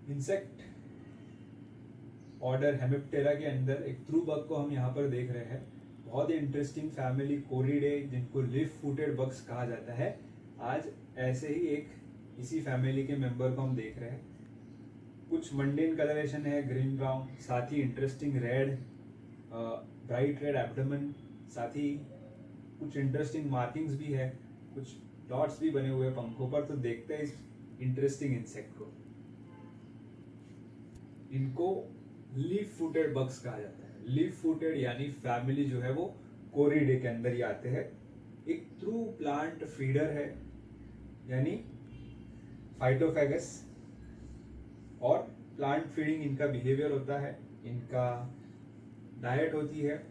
Insect order Hemiptera के अंदर एक ट्रू बग को हम यहाँ पर देख रहे हैं। बहुत ही इंटरेस्टिंग फैमिली कोरिडे, जिनको लिव फुटेड बग्स कहा जाता है। आज ऐसे ही एक इसी फैमिली के मेंबर को हम देख रहे हैं। कुछ मंडेन कलरेशन है, ग्रीन ब्राउन, साथ ही interesting red, bright red abdomen, साथ ही कुछ इंटरेस्टिंग मार्किंग्स भी है, कुछ डॉट्स भी बने हुए हैं पंखों पर। तो देखते हैं इस इंटरेस्टिंग इंसेक्ट को। इनको लीफ फुटेड बग्स कहा जाता है। लीफ फुटेड यानी फैमिली जो है वो कोरिडे के अंदर ही आते हैं। एक ट्रू प्लांट फीडर है, यानी फाइटोफैगस, और प्लांट फीडिंग इनका बिहेवियर होता है। इनका डाइट होती है,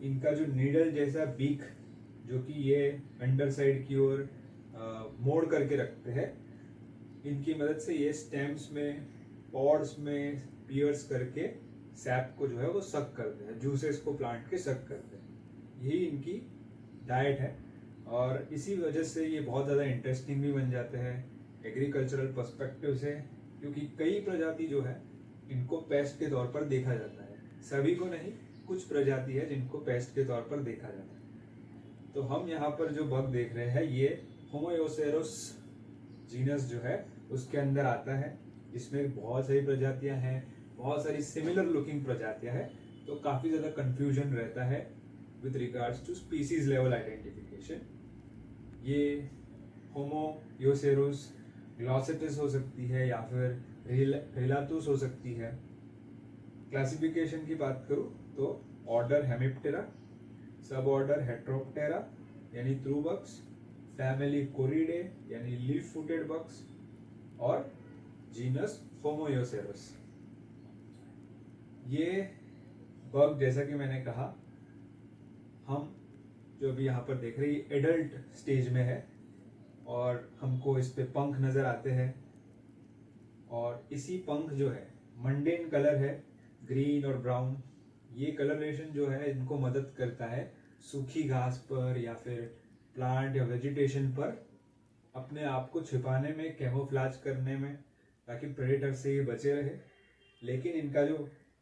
इनका जो नीडल जैसा बीक जो कि ये अंडर साइड की ओर मोड़ करके रखते हैं, इनकी मदद से ये स्टेम्स में, पॉड्स में पियर्स करके सैप को जो है वो सक करते हैं, जूसेस को प्लांट के सक करते हैं। यही इनकी डाइट है, और इसी वजह से ये बहुत ज़्यादा इंटरेस्टिंग भी बन जाते हैं एग्रीकल्चरल पर्सपेक्टिव से, क्योंकि कई प्रजाति जो है इनको पेस्ट के तौर पर देखा जाता है। सभी को नहीं, कुछ प्रजाति है जिनको पेस्ट के तौर पर देखा जाता है। तो हम यहाँ पर जो बग देख रहे हैं ये होमोयोसेरोस जीनस जो है उसके अंदर आता है। इसमें बहुत सारी प्रजातियां हैं, बहुत सारी सिमिलर लुकिंग प्रजातियां हैं, तो काफ़ी ज़्यादा कंफ्यूजन रहता है with regards to species level identification. ये होमोयोसेरोस ग्लॉसेटिस हो सकती है या फिर रिलातुस हो सकती है। क्लासिफिकेशन की बात करूँ तो ऑर्डर हेमिप्टेरा, सब ऑर्डर हेट्रोप्टेरा यानी ट्रू बग्स, फैमिली कोरिडे यानी लीफ फुटेड बग्स, और जीनस होमोयोसेरस। ये बग जैसा कि मैंने कहा, हम जो अभी यहाँ पर देख रहे हैं ये एडल्ट स्टेज में है, और हमको इस पे पंख नज़र आते हैं। और इसी पंख जो है मंडेन कलर है, ग्रीन और ब्राउन। ये कलरेशन जो है इनको मदद करता है सूखी घास पर या फिर प्लांट या वेजिटेशन पर अपने आप को छिपाने में, कैमोफ्लाज करने में, ताकि प्रेडेटर से ये बचे रहे। लेकिन इनका जो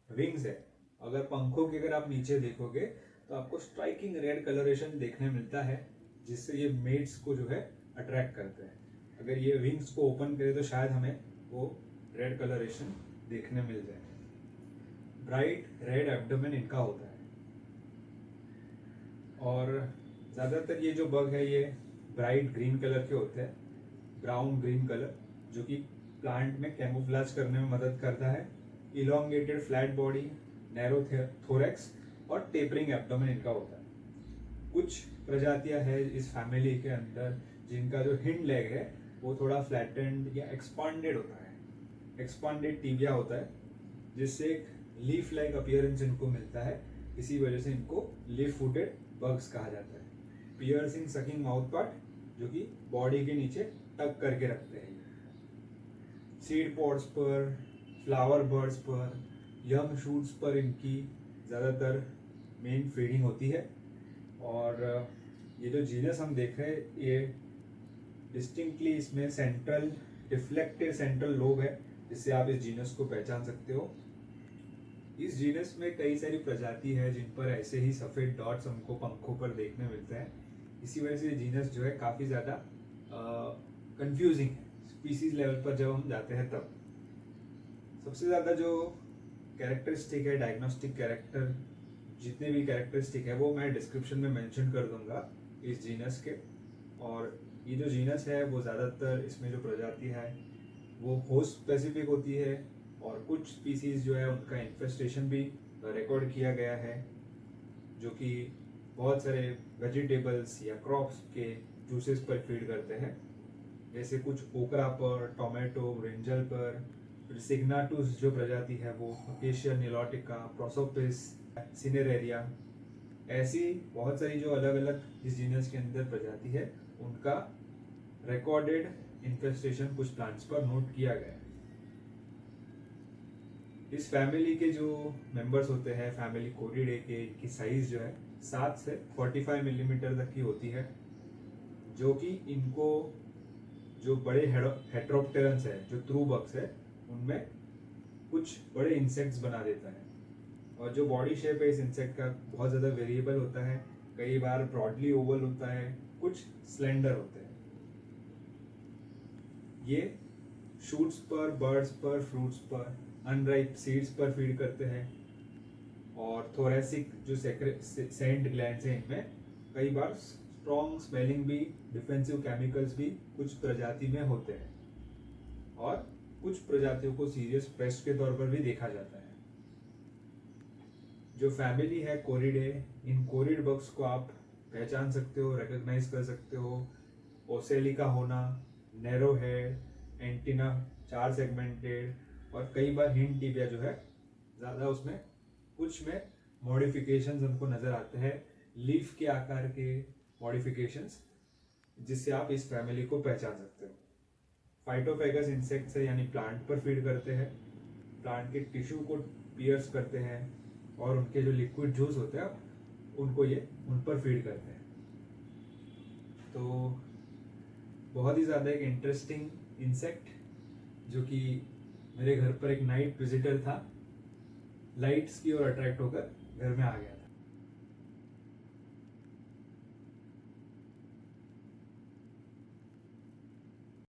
विंग्स है, अगर पंखों के अगर आप नीचे देखोगे तो आपको स्ट्राइकिंग रेड कलरेशन देखने मिलता है, जिससे ये मेट्स को जो है अट्रैक्ट करते हैं। अगर ये विंग्स को ओपन करें तो शायद हमें वो रेड कलरेशन देखने मिल जाए। ब्राइट रेड एब्डोमेन इनका होता है, और ज़्यादातर ये जो बग है ये ब्राइट ग्रीन कलर के होते हैं, ब्राउन ग्रीन कलर, जो कि प्लांट में कैमोफ्लाज करने में मदद करता है। Elongated flat body, narrow thorax और टेपरिंग एब्डोमेन इनका होता है। कुछ प्रजातियां हैं इस फैमिली के अंदर जिनका जो हिंड लेग है वो थोड़ा फ्लैटेंड या एक्सपांडेड होता है, एक्सपांडेड टिबिया होता है, जिससे एक लीफ लाइक अपीयरेंस इनको मिलता है। इसी वजह से इनको लीफ फुटेड बग्स कहा जाता है। पियर्सिंग सकिंग माउथ पार्ट जो कि बॉडी के नीचे टक करके रखते हैं। सीड पॉड्स पर, फ्लावर बर्ड्स पर, यंग शूट्स पर इनकी ज़्यादातर मेन फीडिंग होती है। और ये जो जीनस हम देख रहे हैं ये डिस्टिंक्टली इसमें सेंट्रल डिफ्लेक्टेड सेंट्रल लोब है, जिससे आप इस जीनस को पहचान सकते हो। इस जीनस में कई सारी प्रजाति है जिन पर ऐसे ही सफ़ेद डॉट्स हमको पंखों पर देखने मिलते हैं। इसी वजह से ये जीनस जो है काफ़ी ज़्यादा कंफ्यूजिंग है स्पीसीज लेवल पर जब हम जाते हैं तब। सबसे ज़्यादा जो कैरेक्टरिस्टिक है, डायग्नोस्टिक कैरेक्टर, जितने भी कैरेक्टरिस्टिक है वो मैं डिस्क्रिप्शन में मेंशन कर दूंगा इस जीनस के। और ये जो जीनस है वो ज़्यादातर इसमें जो प्रजाति है वो होस्ट स्पेसिफिक होती है, और कुछ स्पीसीज जो है उनका इन्फेस्टेशन भी रिकॉर्ड किया गया है, जो कि बहुत सारे वेजिटेबल्स या क्रॉप्स के जूसेस पर फीड करते हैं, जैसे कुछ ओकरा पर, टोमेटो, ब्रिंजल पर। फिर सिग्नाटुस जो प्रजाति है वो अकेशिया निलोटिका, प्रोसोपिस, सिनेरेरिया, ऐसी बहुत सारी जो अलग अलग इस जीनस के अंदर प्रजाति है उनका रिकॉर्डेड इन्फेस्टेशन कुछ प्लांट्स पर नोट किया गया है। इस फैमिली के जो मेंबर्स होते हैं फैमिली कोरिडे के, इनकी साइज जो है 7 से 45 मिलीमीटर तक की होती है, जो कि इनको जो बड़े हेट्रोप्टेरन्स है, जो ट्रू बग्स है, उनमें कुछ बड़े इंसेक्ट्स बना देता है। और जो बॉडी शेप है इस इंसेक्ट का बहुत ज़्यादा वेरिएबल होता है, कई बार ब्रॉडली ओवल होता है, कुछ स्लेंडर होते हैं। ये शूट्स पर, बर्ड्स पर, फ्रूट्स पर, अनराइप सीड्स पर फीड करते हैं। और थोरेसिक जो सेंट ग्लैंड्स हैं इनमें कई बार स्ट्रॉन्ग स्मेलिंग भी डिफेंसिव केमिकल्स भी कुछ प्रजाति में होते हैं, और कुछ प्रजातियों को सीरियस पेस्ट के तौर पर भी देखा जाता है। जो फैमिली है कोरिडे, इन कोरिड बग्स को आप पहचान सकते हो, रिकॉग्नाइज कर सकते हो। ओसेलिका होना, नैरो हेड, एंटीना 4 सेगमेंटेड, और कई बार हिंड टिबिया जो है ज़्यादा उसमें कुछ में मॉडिफिकेशंस हमको नज़र आते हैं, लीफ के आकार के मॉडिफिकेशंस, जिससे आप इस फैमिली को पहचान सकते हो। फाइटोफेगस इंसेक्ट्स है, यानी प्लांट पर फीड करते हैं, प्लांट के टिश्यू को पियर्स करते हैं, और उनके जो लिक्विड जूस होते हैं उनको ये उन पर फीड करते हैं। तो बहुत ही ज़्यादा एक इंटरेस्टिंग इंसेक्ट, जो कि मेरे घर पर एक नाइट विजिटर था, लाइट्स की ओर अट्रैक्ट होकर घर में आ गया था।